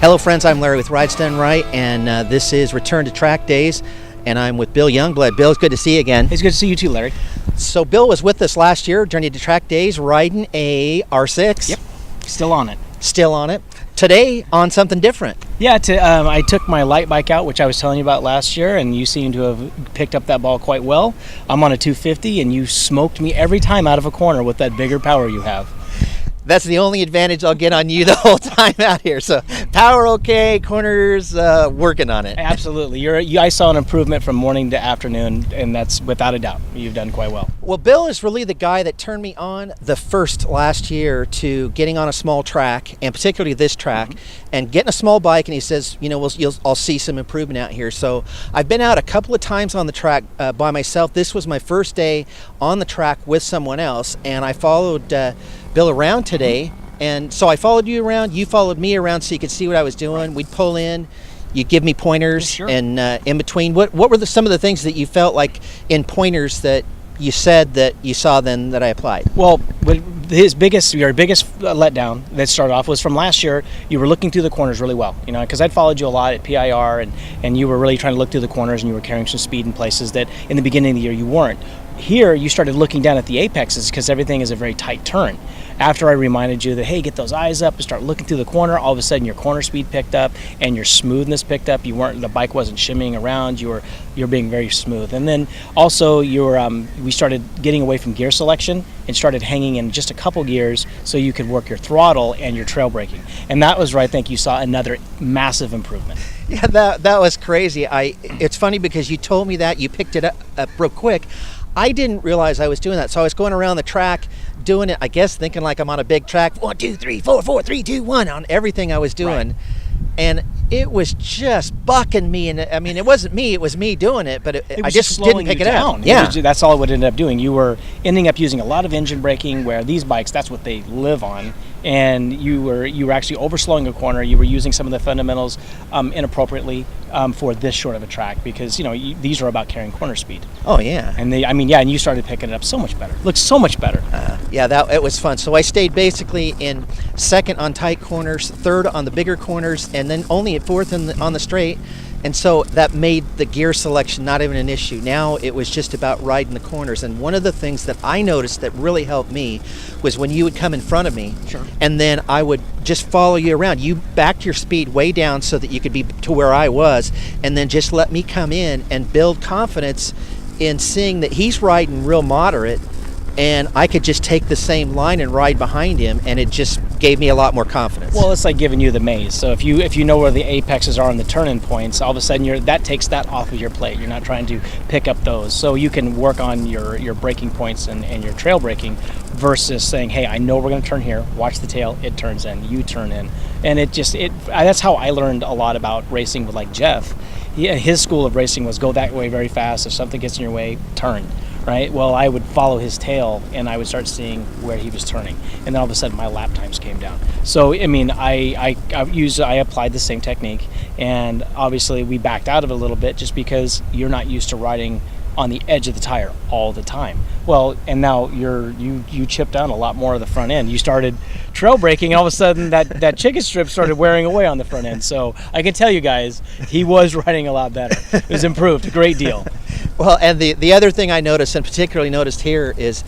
Hello friends, I'm Larry with Rides Done Right, and this is Return to Track Days, and I'm with Bill Youngblood. Bill, it's good to see you again. It's good to see you too, Larry. So Bill was with us last year, Journey to Track Days, riding a R6. Yep, still on it. Still on it. Today, on something different. Yeah, I took my light bike out, which I was telling you about last year, and you seem to have picked up that ball quite well. I'm on a 250, and you smoked me every time out of a corner with that bigger power you have. That's the only advantage I'll get on you the whole time out here. So power okay, corners working on it. Absolutely. I saw an improvement from morning to afternoon, and that's without a doubt. You've done quite well. Well, Bill is really the guy that turned me on the first last year to getting on a small track, and particularly this track, and getting a small bike. And he says, you know, I'll see some improvement out here. So I've been out a couple of times on the track by myself. This was my first day on the track with someone else, and I followed Bill around today, and so I followed you around, you followed me around so you could see what I was doing. We'd pull in, you'd give me pointers, sure. And in between, what were some of the things that you felt like in pointers that you said that you saw then that I applied? Well, your biggest letdown that started off was from last year. You were looking through the corners really well, you know, because I'd followed you a lot at PIR, and you were really trying to look through the corners, and you were carrying some speed in places that in the beginning of the year you weren't. Here, you started looking down at the apexes because everything is a very tight turn. After I reminded you that, hey, get those eyes up and start looking through the corner, all of a sudden your corner speed picked up and your smoothness picked up. The bike wasn't shimmying around. You were being very smooth. And then also we started getting away from gear selection and started hanging in just a couple gears so you could work your throttle and your trail braking. And that was where I think you saw another massive improvement. Yeah, that was crazy. It's funny because you told me that, you picked it up real quick. I didn't realize I was doing that, so I was going around the track doing it, I guess, thinking like I'm on a big track, 1, 2, 3, 4, 4, 3, 2, 1 on everything I was doing. Right. And it was just bucking me, and I mean, it wasn't me, it was me doing it, but I just didn't pick it out. Yeah. That's all it would end up doing. You were ending up using a lot of engine braking, where these bikes, that's what they live on, and you were actually overslowing a corner. You were using some of the fundamentals inappropriately for this short of a track, because these are about carrying corner speed. Oh yeah. And and you started picking it up so much better. Looks so much better. Yeah, it was fun. So I stayed basically in second on tight corners, third on the bigger corners, and then only at fourth on the straight. And so that made the gear selection not even an issue. Now it was just about riding the corners. And one of the things that I noticed that really helped me was when you would come in front of me, sure, and then I would just follow you around. You backed your speed way down so that you could be to where I was, and then just let me come in and build confidence in seeing that he's riding real moderate, and I could just take the same line and ride behind him, and it just gave me a lot more confidence. Well, it's like giving you the maze. So if you know where the apexes are and the turn-in points, all of a sudden that takes that off of your plate. You're not trying to pick up those. So you can work on your braking points and your trail braking versus saying, hey, I know we're going to turn here, watch the tail, it turns in, you turn in. And that's how I learned a lot about racing with like Jeff. His school of racing was go that way very fast. If something gets in your way, turn. Right. Well, I would follow his tail, and I would start seeing where he was turning, and then all of a sudden my lap times came down. So I mean, I applied the same technique, and obviously we backed out of it a little bit just because you're not used to riding on the edge of the tire all the time. Well, and now you chipped down a lot more of the front end. You started trail braking, and all of a sudden that chicken strip started wearing away on the front end. So I can tell you guys, he was riding a lot better. It was improved a great deal. Well, and the other thing I noticed, and particularly noticed here, is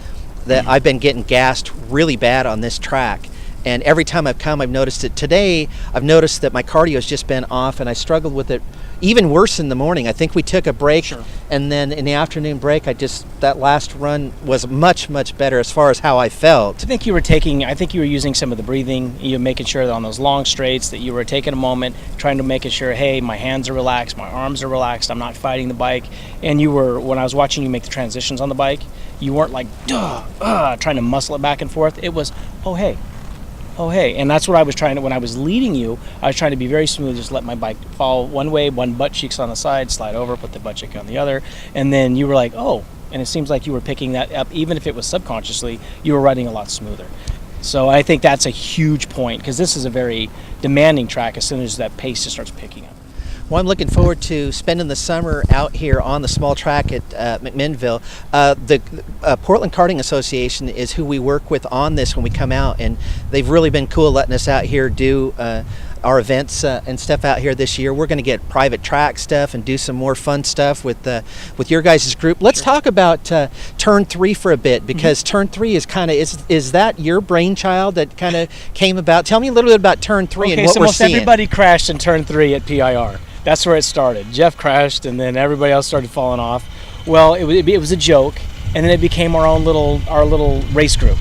that I've been getting gassed really bad on this track. And every time I've come, I've noticed it. Today, I've noticed that my cardio has just been off, and I struggled with it even worse in the morning. I think we took a break, sure, and then in the afternoon break, that last run was much, much better as far as how I felt. I think you were using some of the breathing, you making sure that on those long straights that you were taking a moment, trying to make sure, hey, my hands are relaxed, my arms are relaxed, I'm not fighting the bike. And when I was watching you make the transitions on the bike, you weren't like, trying to muscle it back and forth. It was, oh, hey. And that's what I was trying to, when I was leading you, I was trying to be very smooth, just let my bike fall one way, one butt cheeks on the side, slide over, put the butt cheek on the other, and then you were like, oh, and it seems like you were picking that up, even if it was subconsciously, you were riding a lot smoother. So I think that's a huge point, because this is a very demanding track as soon as that pace just starts picking up. Well, I'm looking forward to spending the summer out here on the small track at McMinnville. The Portland Karting Association is who we work with on this when we come out, and they've really been cool letting us out here do our events and stuff out here this year. We're going to get private track stuff and do some more fun stuff with your guys' group. Let's talk about TURN3 for a bit, because TURN3 is kind of is that your brainchild that kind of came about? Tell me a little bit about TURN3 and what so we're most seeing. everybody crashed in TURN3 at PIR. That's where it started. Jeff crashed, and then everybody else started falling off. Well, it was a joke, and then it became our little race group.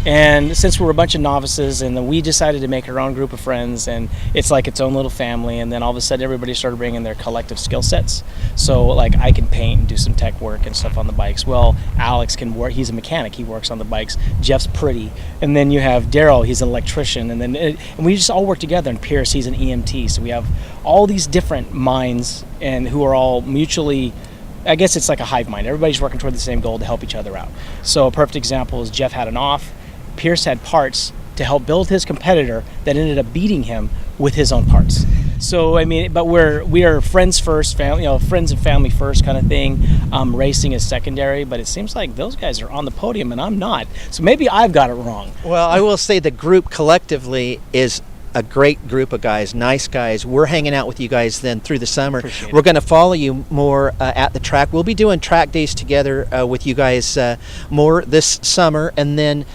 And since we're a bunch of novices, and then we decided to make our own group of friends, and it's like its own little family. And then all of a sudden, everybody started bringing their collective skill sets. So, like, I can paint and do some tech work and stuff on the bikes. Well, Alex can work; he's a mechanic; he works on the bikes. Jeff's pretty, and then you have Daryl; he's an electrician, and we just all work together. And Pierce, he's an EMT. So we have all these different minds, and who are all mutually. I guess it's like a hive mind. Everybody's working toward the same goal to help each other out. So a perfect example is Jeff had an off. Pierce had parts to help build his competitor that ended up beating him with his own parts. So I mean, but we are friends first, family, friends and family first kind of thing. Racing is secondary, but it seems like those guys are on the podium and I'm not. So maybe I've got it wrong. Well, I will say the group collectively is a great group of guys, nice guys. We're hanging out with you guys then through the summer. We're going to follow you more at the track. We'll be doing track days together with you guys more this summer, and then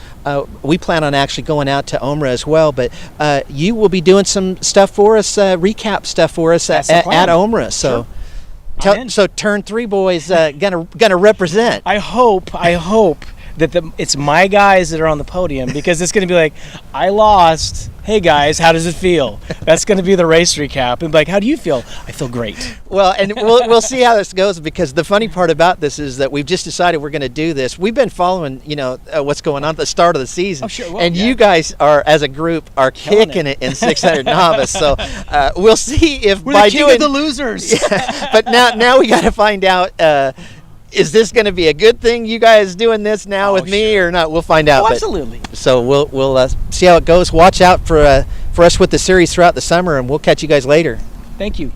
we plan on actually going out to OMRRA as well. But you will be doing some stuff for us, recap stuff for us at OMRRA. So. Sure. So TURN3 boys gonna represent. I hope that it's my guys that are on the podium, because it's going to be like, I lost. Hey guys, how does it feel? That's going to be the race recap. And like, how do you feel? I feel great. Well, and we'll see how this goes, because the funny part about this is that we've just decided we're going to do this. We've been following, what's going on at the start of the season. Oh, sure. Well, and you guys are, as a group, are kicking it in 600 novice. So we'll see if we're by the king of the losers. Yeah, but now we got to find out. Is this going to be a good thing, you guys doing this now with me, or not? We'll find out. Absolutely. So we'll see how it goes. Watch out for us with the series throughout the summer, and we'll catch you guys later. Thank you.